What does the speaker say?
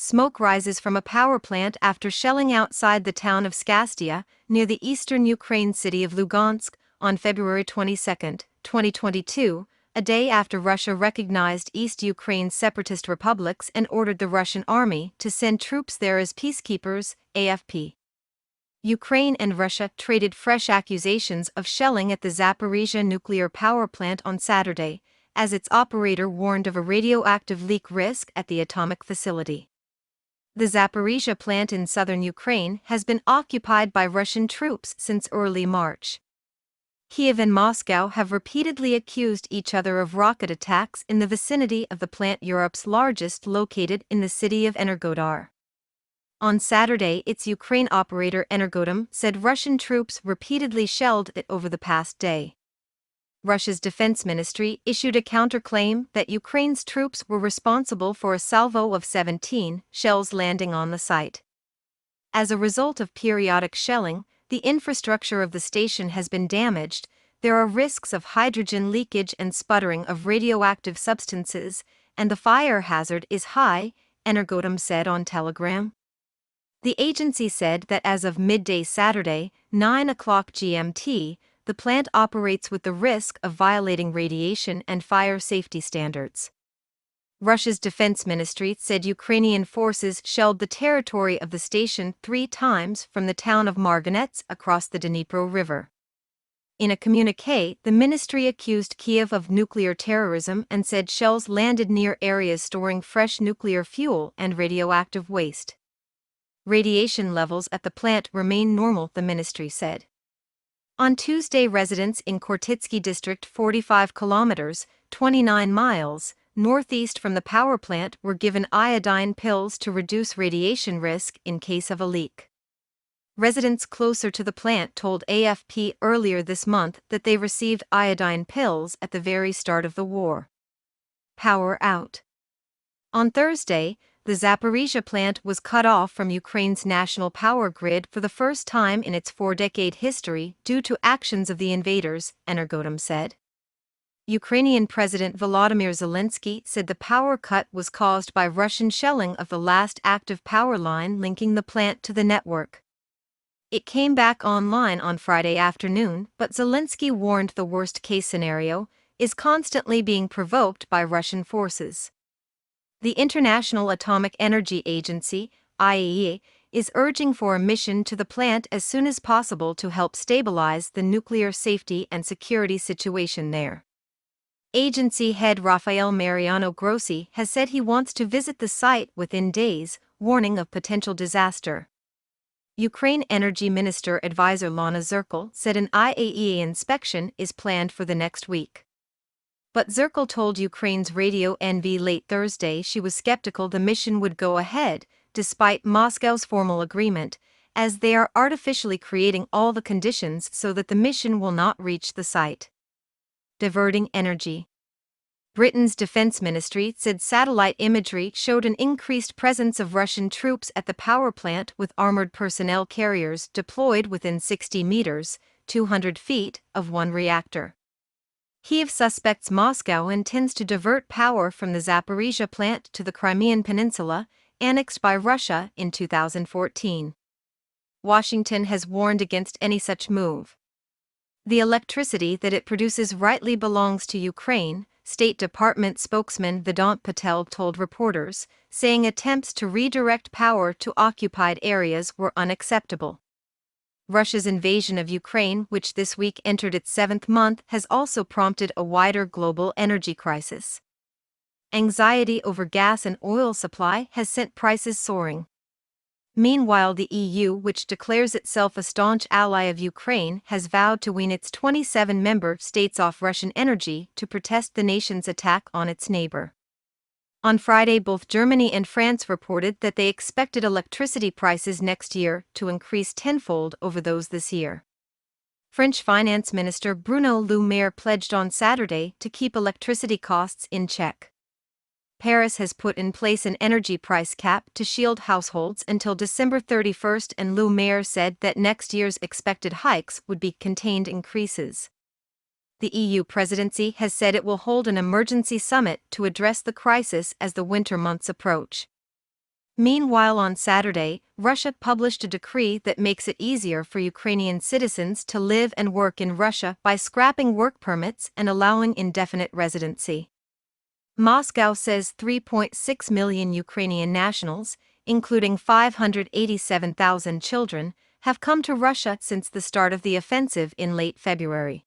smoke rises from a power plant after shelling outside the town of Skastia, near the eastern Ukraine city of Lugansk, on February 22, 2022, a day after Russia recognized East Ukraine's separatist republics and ordered the Russian army to send troops there as peacekeepers, AFP. Ukraine and Russia traded fresh accusations of shelling at the Zaporizhzhia nuclear power plant on Saturday, as its operator warned of a radioactive leak risk at the atomic facility. The Zaporizhzhia plant in southern Ukraine has been occupied by Russian troops since early March. Kyiv and Moscow have repeatedly accused each other of rocket attacks in the vicinity of the plant, Europe's largest, located in the city of Energodar. On Saturday, its Ukraine operator Energodom said Russian troops repeatedly shelled it over the past day. Russia's defense ministry issued a counterclaim that Ukraine's troops were responsible for a salvo of 17 shells landing on the site. As a result of periodic shelling, the infrastructure of the station has been damaged. There are risks of hydrogen leakage and sputtering of radioactive substances, and the fire hazard is high, Energodom said on Telegram. The agency said that as of midday Saturday, 9 o'clock GMT, the plant operates with the risk of violating radiation and fire safety standards. Russia's defense ministry said Ukrainian forces shelled the territory of the station 3 times from the town of Marganets across the Dnipro River. In a communiqué, the ministry accused Kyiv of nuclear terrorism and said shells landed near areas storing fresh nuclear fuel and radioactive waste. Radiation levels at the plant remain normal, the ministry said. On Tuesday, residents in Khortytsky district, 45 kilometers, 29 miles, northeast from the power plant, were given iodine pills to reduce radiation risk in case of a leak. Residents closer to the plant told AFP earlier this month that they received iodine pills at the very start of the war. Power out. On Thursday, the Zaporizhzhia plant was cut off from Ukraine's national power grid for the first time in its 4-decade history due to actions of the invaders, Energodom said. Ukrainian President Vladimir Zelensky said the power cut was caused by Russian shelling of the last active power line linking the plant to the network. It came back online on Friday afternoon, but Zelensky warned the worst-case scenario is constantly being provoked by Russian forces. The International Atomic Energy Agency, IAEA, is urging for a mission to the plant as soon as possible to help stabilize the nuclear safety and security situation there. Agency head Rafael Mariano Grossi has said he wants to visit the site within days, warning of potential disaster. Ukraine Energy Minister Advisor Lana Zerkal said an IAEA inspection is planned for the next week. But Zerkal told Ukraine's Radio NV late Thursday she was skeptical the mission would go ahead, despite Moscow's formal agreement, as they are artificially creating all the conditions so that the mission will not reach the site. Diverting energy. Britain's defense ministry said satellite imagery showed an increased presence of Russian troops at the power plant with armored personnel carriers deployed within 60 meters, 200 feet, of one reactor. Kyiv suspects Moscow intends to divert power from the Zaporizhzhia plant to the Crimean Peninsula, annexed by Russia in 2014. Washington has warned against any such move. The electricity that it produces rightly belongs to Ukraine, State Department spokesman Vedant Patel told reporters, saying attempts to redirect power to occupied areas were unacceptable. Russia's invasion of Ukraine, which this week entered its 7th month, has also prompted a wider global energy crisis. Anxiety over gas and oil supply has sent prices soaring. Meanwhile, the EU, which declares itself a staunch ally of Ukraine, has vowed to wean its 27 member states off Russian energy to protest the nation's attack on its neighbor. On Friday, both Germany and France reported that they expected electricity prices next year to increase tenfold over those this year. French Finance Minister Bruno Le Maire pledged on Saturday to keep electricity costs in check. Paris has put in place an energy price cap to shield households until December 31, and Le Maire said that next year's expected hikes would be contained increases. The EU presidency has said it will hold an emergency summit to address the crisis as the winter months approach. Meanwhile, on Saturday, Russia published a decree that makes it easier for Ukrainian citizens to live and work in Russia by scrapping work permits and allowing indefinite residency. Moscow says 3.6 million Ukrainian nationals, including 587,000 children, have come to Russia since the start of the offensive in late February.